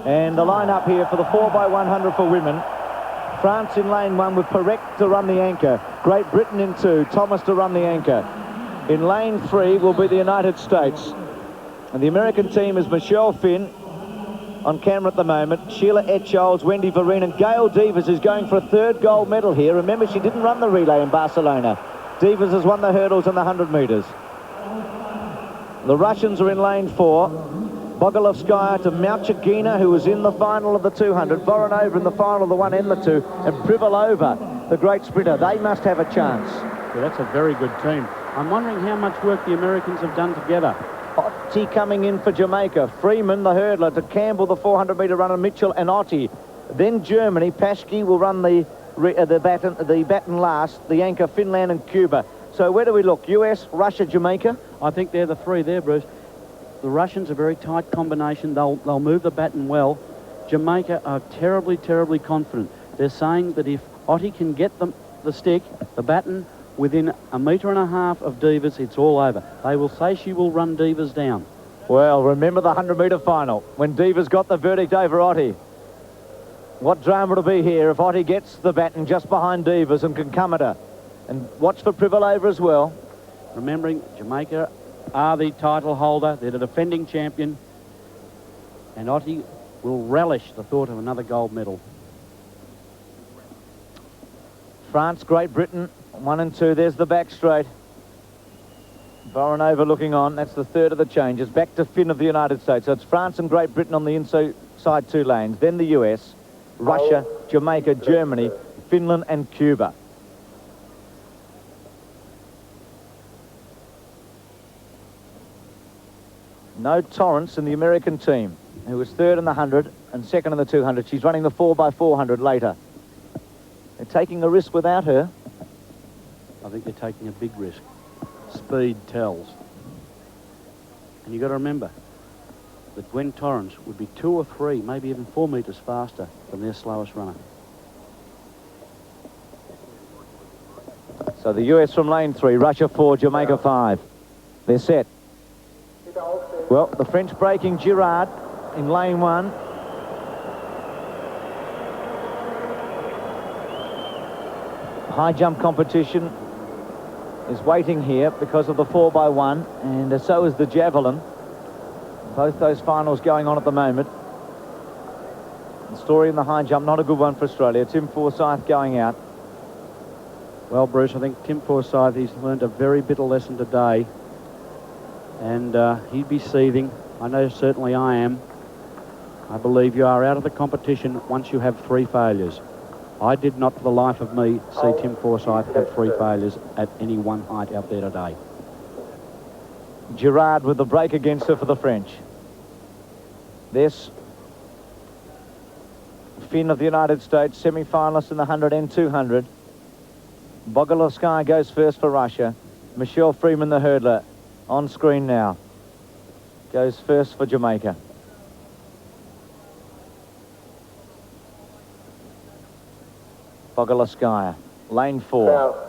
And the line-up here for the 4x100 for women. France in lane 1 with Perec to run the anchor. Great Britain in 2, Thomas to run the anchor. In lane 3 will be the United States. And the American team is Michelle Finn on camera at the moment. Sheila Etcholz, Wendy, Vereen, and Gail Devers is going for a 3rd gold medal here. Remember, she didn't run the relay in Barcelona. Devers has won the hurdles and the 100 metres. The Russians are in lane 4. Bogoslovskaya to Malchugina, who was in the final of the 200. Voronova in the final of the 1 and the 2. And Privalova, the great sprinter. They must have a chance. Yeah, that's a very good team. I'm wondering how much work the Americans have done together. Ottey coming in for Jamaica. Freeman, the hurdler, to Campbell, the 400-metre runner, Mitchell and Ottey. Then Germany. Paschke will run the baton last. The anchor, Finland and Cuba. So where do we look? US, Russia, Jamaica? I think they're the 3 there, Bruce. The Russians are a very tight combination. They'll move the baton well. Jamaica are terribly, terribly confident. They're saying that if Ottey can get the stick, the baton, within 1.5 meters of Devers, it's all over. They will say she will run Devers down. Well, remember the 100-metre final, when Devers got the verdict over Ottey. What drama it'll be here if Ottey gets the baton just behind Devers and can come at her. And watch for Privalova as well. Remembering, Jamaica are the title holder. They're the defending champion. And Ottey will relish the thought of another gold medal. France, Great Britain, 1 and 2. There's the back straight. Voronova looking on. That's the 3rd of the changes. Back to Finn of the United States. So it's France and Great Britain on the inside 2 lanes. Then the US, Russia, Jamaica, Germany, Finland and Cuba. No Torrence in the American team, who was 3rd in the 100 and 2nd in the 200. She's running the 4x400 later. They're taking a risk without her. I think they're taking a big risk. Speed tells. And you've got to remember that Gwen Torrence would be 2 or 3, maybe even 4 metres faster than their slowest runner. So the US from lane 3, Russia 4, Jamaica 5. They're set. Well, the French breaking Girard in lane 1. High jump competition is waiting here because of the 4x1, and so is the javelin. Both those finals going on at the moment. The story in the high jump, not a good one for Australia. Tim Forsyth going out. Well, Bruce, I think Tim Forsyth, he's learned a very bitter lesson today. And he'd be seething. I know certainly I am. I believe you are out of the competition once you have 3 failures. I did not, for the life of me, see Tim Forsyth have 3 failures at any one height out there today. Girard with the break against her for the French. This Finn of the United States, semi-finalist in the 100 and 200. Bogoslovskaya goes first for Russia. Michelle Freeman, the hurdler, on screen now, goes first for Jamaica. Bogoslovskaya, lane 4.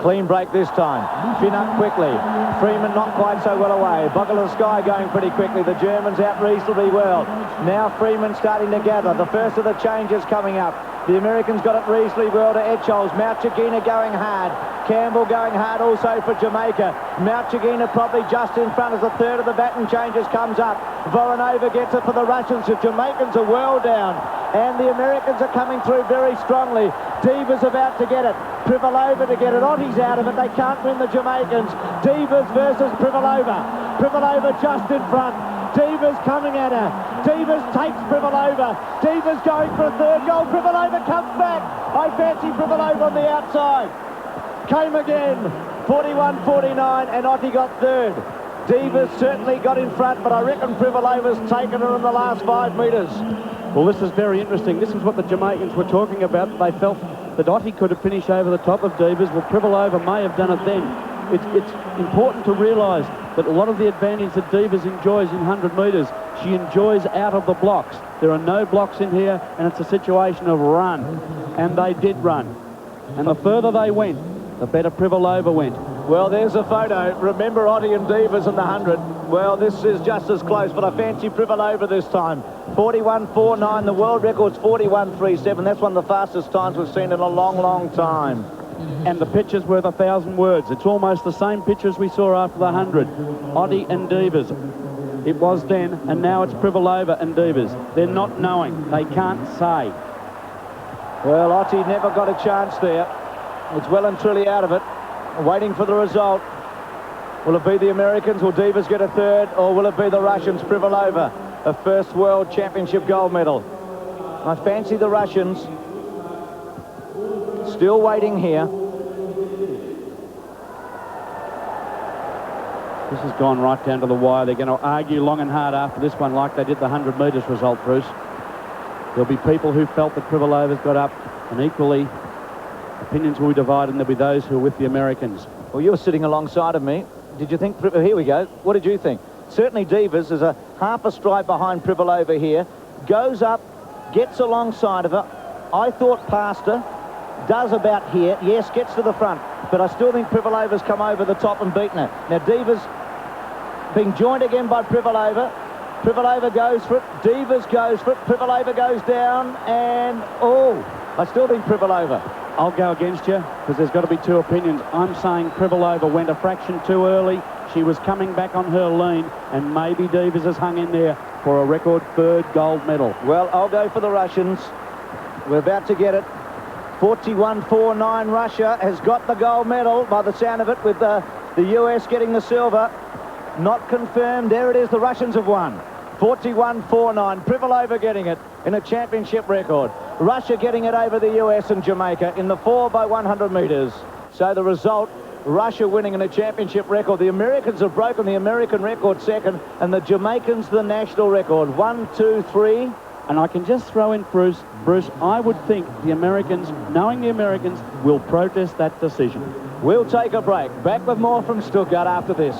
Clean break this time. Finn up quickly. Freeman not quite so well away. Bogoslovskaya going pretty quickly. The Germans out reasonably well. Now Freeman starting to gather. The first of the changes coming up. The Americans got it reasonably well to Etcholz. Malchugina going hard. Campbell going hard also for Jamaica. Malchugina probably just in front as the 3rd of the baton changes comes up. Voronova gets it for the Russians. The Jamaicans are well down. And the Americans are coming through very strongly. Devers about to get it. Privalova to get it. Ottey's out of it. They can't win the Jamaicans. Devers versus Privalova. Privalova just in front. Devers coming at her. Devers takes Privalova. Devers going for a 3rd goal. Privalova comes back. I fancy Privalova on the outside. Came again. 41-49 and Ottey got 3rd. Devers certainly got in front, but I reckon Privalova's taken her in the last 5 metres. Well, this is very interesting. This is what the Jamaicans were talking about. They felt that Ottey could have finished over the top of Devers. Well, Privalova may have done it then. It's important to realise that a lot of the advantage that Devers enjoys in 100 metres, she enjoys out of the blocks. There are no blocks in here, and it's a situation of run. And they did run. And the further they went, the better Privalova went. Well, there's a photo. Remember Ottey and Divas in the 100. Well, this is just as close, but I fancy Privalova this time. 41.49. The world record's 41.37. That's one of the fastest times we've seen in a long, long time. And the picture's worth 1,000 words. It's almost the same picture as we saw after the 100. Ottey and Divas. It was then, and now it's Privalova and Divas. They're not knowing. They can't say. Well, Ottey never got a chance there. It's well and truly out of it. Waiting for the result. Will it be the Americans? Will Divas get a third? Or will it be the Russians? Privalova, a first World Championship gold medal. I fancy the Russians. Still waiting here. This has gone right down to the wire. They're going to argue long and hard after this one like they did the 100 metres result, Bruce. There'll be people who felt that Privalova's got up, and equally opinions will be divided, and there'll be those who are with the Americans. Well, you're sitting alongside of me. Did you think... Here we go. What did you think? Certainly Divas is a half a stride behind Privalova here. Goes up, gets alongside of her. I thought past her. Does about here. Yes, gets to the front. But I still think Privalova's come over the top and beaten her. Now, Divas being joined again by Privalova. Privalova goes for it. Divas goes for it. Privalova goes down. And, oh, I still think Privalova. I'll go against you because there's got to be two opinions. I'm saying Privalova went a fraction too early. She was coming back on her lean, and maybe Divas has hung in there for a record third gold medal. Well, I'll go for the Russians. We're about to get it. 41.49. Russia has got the gold medal by the sound of it, with the US getting the silver. Not confirmed. There it is. The Russians have won. 41.49. Privalova getting it in a championship record. Russia getting it over the US and Jamaica in the 4x100 metres. So the result, Russia winning in a championship record. The Americans have broken the American record second, and the Jamaicans the national record. 1, 2, 3. And I can just throw in, Bruce, I would think the Americans, knowing the Americans, will protest that decision. We'll take a break. Back with more from Stuttgart after this.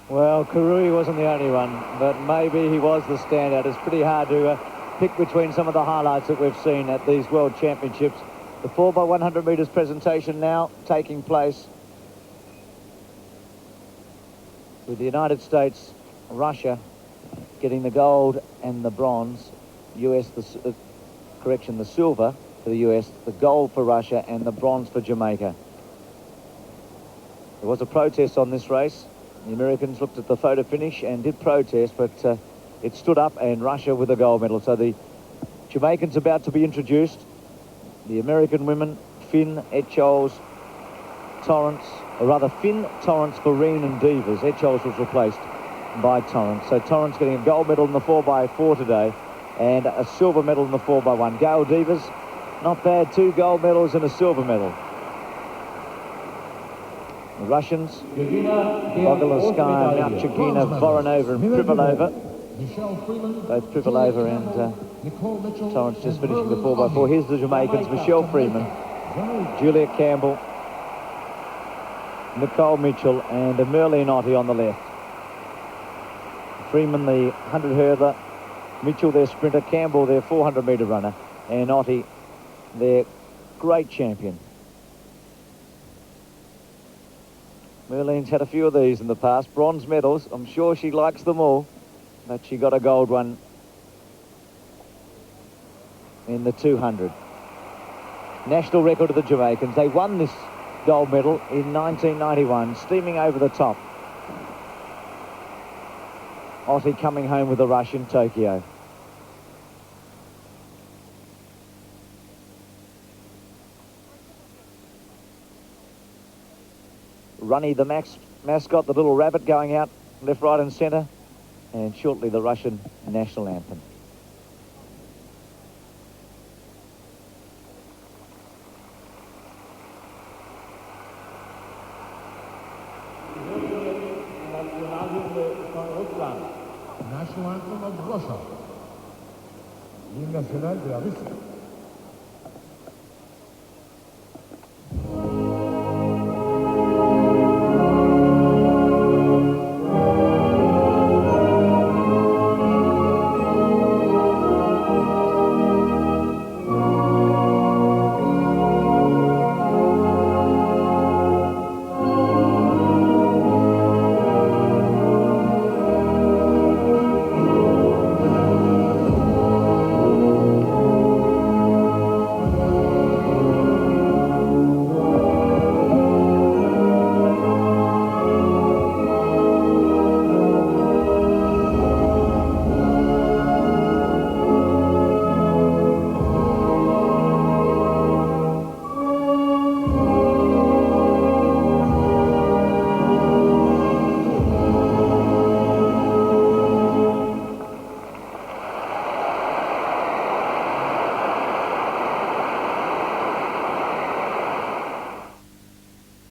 Well, Karui wasn't the only one, but maybe he was the standout. It's pretty hard to pick between some of the highlights that we've seen at these World Championships. The 4x100 metres presentation now taking place with the United States, Russia getting the gold and the bronze. US, the silver for the US, the gold for Russia, and the bronze for Jamaica. There was a protest on this race. The Americans looked at the photo finish and did protest, but it stood up, and Russia with a gold medal. So the Jamaicans about to be introduced. The American women, Finn, Etcholls, Torrence, or rather Finn, Torrence, Vereen and Divas. Etcholls was replaced by Torrence. So Torrence getting a gold medal in the 4x4 today and a silver medal in the 4x1. Gail, Divas, not bad. 2 gold medals and a silver medal. The Russians, Bogoslovskaya, Malchugina, Voronova and Privalova. Both Privalova and Torrence just finishing the 4x4. Here's the Jamaicans, Michelle Freeman, Juliet Campbell, Nikole Mitchell and Merlene Ottey on the left. Freeman, the 100 hurdler, Mitchell, their sprinter, Campbell, their 400-metre runner, and Ottey, their great champion. Merlene's had a few of these in the past, bronze medals. I'm sure she likes them all, but she got a gold one in the 200. National record of the Jamaicans. They won this gold medal in 1991, steaming over the top. Ottey coming home with the rush in Tokyo. Runny, the mascot, the little rabbit, going out left, right and centre, and shortly the Russian national anthem. National anthem of Russia. L'hymne national de la Russie.